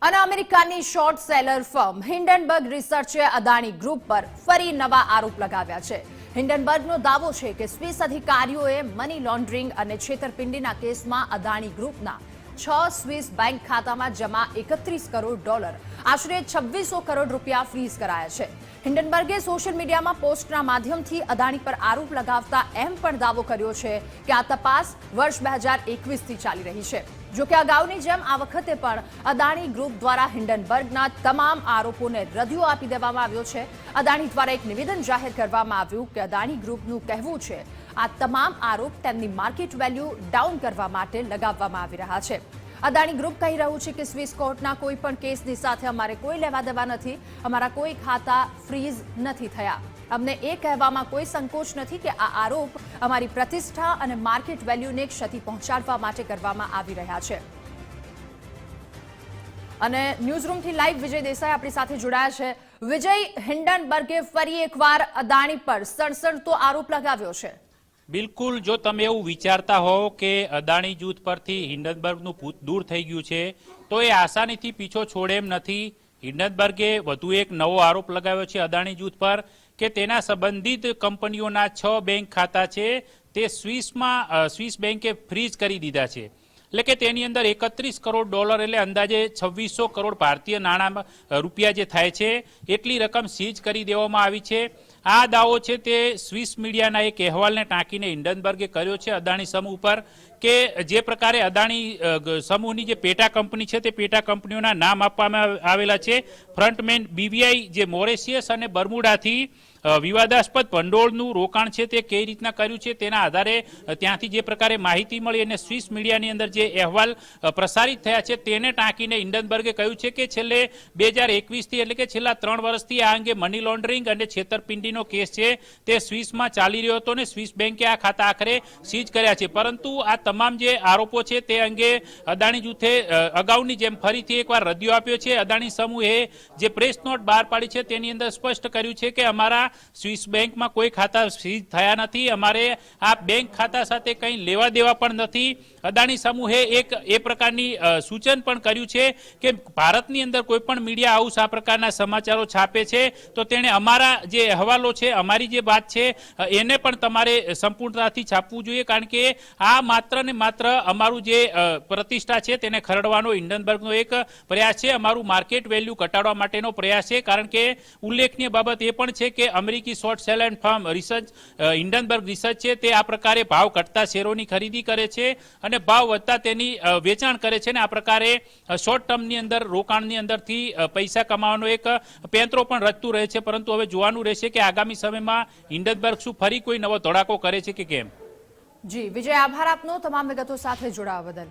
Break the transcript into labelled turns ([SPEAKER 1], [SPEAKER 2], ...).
[SPEAKER 1] અને અમેરિકાની short seller firm Hindenburg રિસર્ચે અદાણી ગ્રુપ પર ફરી નવા આરોપ લગાવ્યા છે। હિન્ડનબર્ગનો દાવો છે કે સ્વિસ અધિકારીઓએ મની લોન્ડરિંગ અને છેતરપિંડીના કેસમાં અદાણી ગ્રુપના 6 સ્વિસ બેંક ખાતામાં જમા $31 કરોડ આશરે 2600 કરોડ રૂપિયા ફ્રીઝ કરાયા છે। હિન્ડનબર્ગે સોશિયલ મીડિયામાં પોસ્ટના માધ્યમથી અદાણી પર આરોપ લગાવતા એમ પણ દાવો કર્યો છે કે આ તપાસ વર્ષ 2021થી ચાલી રહી છે। જો કે અગાઉની જેમ આ વખતે પણ અદાણી ગ્રુપ દ્વારા હિન્ડનબર્ગના તમામ આરોપોને રદિયો આપી દેવામાં આવ્યો છે। અદાણી દ્વારા એક નિવેદન જાહેર કરવામાં આવ્યું કે અદાણી ગ્રુપનું કહેવું છે આ તમામ આરોપ તેમની માર્કેટ વેલ્યુ ડાઉન કરવા માટે લગાવવામાં આવી રહ્યા છે। અદાણી ગ્રુપ કહી રહ્યું છે કે સ્વિસ કોર્ટના કોઈ પણ કેસની સાથે અમારે કોઈ લેવા દેવા નથી, અમારા કોઈ ખાતા ફ્રીઝ નથી થયા। અમને એ કહેવામાં કોઈ સંકોચ નથી કે આ આરોપ અમારી પ્રતિષ્ઠા અને માર્કેટ વેલ્યુને ક્ષતિ પહોંચાડવા માટે કરવામાં આવી રહ્યા છે। અને ન્યૂઝરૂમથી લાઈવ વિજય દેસાઈ આપણી સાથે જોડાયા છે। વિજય, હિન્ડનબર્ગે ફરી એકવાર અદાણી પર સણસણતો આરોપ લગાવ્યો છે।
[SPEAKER 2] બિલકુલ, જો તમે એવું વિચારતા હો કે અદાણી જૂથ પરથી હિન્ડનબર્ગનું ભૂત દૂર થઈ ગયું છે તો એ આસાનીથી પીછો છોડે એમ નથી। હિન્ડનબર્ગે વધુ એક નવો આરોપ લગાવ્યો છે અદાણી જૂથ પર કે તેના સંબંધિત કંપનીઓના 6 બેંક ખાતા છે તે સ્વિસ બેંકે ફ્રીઝ કરી દીધા છે। એટલે કે તેની અંદર $31 કરોડ એટલે અંદાજે 2600 કરોડ ભારતીય નાણાં રૂપિયા જે થાય છે એટલી રકમ સીઝ કરી દેવામાં આવી છે। આ દાવો છે તે સ્વિસ મીડિયાના એક અહેવાલને ટાંકીને હિન્ડનબર્ગે કર્યો છે અદાણી સમૂહ પર કે જે પ્રકારે અદાણી સમૂહની જે પેટા કંપની છે તે પેટા કંપનીઓના નામ આપવામાં આવેલા છે। ફ્રન્ટમેન BVI જે મોરેશિયસ અને બર્મુડાથી વિવાદાસ્પદ ભંડોળનું રોકાણ છે તે કઈ રીતના કર્યું છે તેના આધારે ત્યાંથી જે પ્રકારે માહિતી મળી અને સ્વિસ મીડિયાની અંદર જે અહેવાલ પ્રસારિત થયા છે તેને ટાંકીને હિન્ડનબર્ગે કહ્યું છે કે છેલ્લે 2021થી એટલે કે છેલ્લા 3 વર્ષથી આ અંગે મની લોન્ડરિંગ અને છેતરપિંડીનો કેસ છે તે સ્વિસમાં ચાલી રહ્યો હતો અને સ્વિસ બેંકે આ ખાતા આખરે સીઝ કર્યા છે। પરંતુ આ તમામ જે આરોપો છે તે અંગે અદાણી જૂથે અગાઉની જેમ ફરીથી એકવાર રદિયો આપ્યો છે। અદાણી સમૂહે જે પ્રેસ નોટ બહાર પાડી છે તેની અંદર સ્પષ્ટ કર્યું છે કે અમારા સ્વિસ બેંકમાં કોઈ ખાતા સીઝ થયા નથી, અમારે આ બેંક ખાતા સાથે કંઈ લેવા દેવા પણ નથી। અદાણી સમૂહે એક એ પ્રકારની સૂચન પણ કર્યું છે કે ભારતની અંદર કોઈ પણ મીડિયા હાઉસ આ પ્રકારના સમાચારો છાપે છે તો તેણે અમારા જે અહેવાલો છે, અમારી જે વાત છે એને પણ તમારે સંપૂર્ણતાથી છાપવું જોઈએ, કારણ કે આ માત્ર ને માત્ર અમારું જે પ્રતિષ્ઠા છે તેને ખરડવાનો હિન્ડનબર્ગનો એક પ્રયાસ છે, અમારું માર્કેટ વેલ્યુ ઘટાડવા માટેનો પ્રયાસ છે। કારણ કે ઉલ્લેખનીય બાબત એ પણ છે કે અમેરિકી short seller firm research Hindenburg research છે તે આ પ્રકારે ભાવ ઘટતા શેરોની ખરીદી કરે છે અને ભાવ વધતા તેની વેચાણ કરે છે ને આ પ્રકારે શોર્ટ ટર્મની અંદર રોકાણની અંદરથી પૈસા કમાવાનો એક પેંતરો પણ રચતું રહે છે। પરંતુ હવે જોવાનું રહેશે કે આગામી સમયમાં હિન્ડનબર્ગ શું ફરી કોઈ નવો ધડાકો કરે છે કે કેમ।
[SPEAKER 1] જી વિજય, આભાર આપનો તમામ વિગતો સાથે જોડાવા બદલ।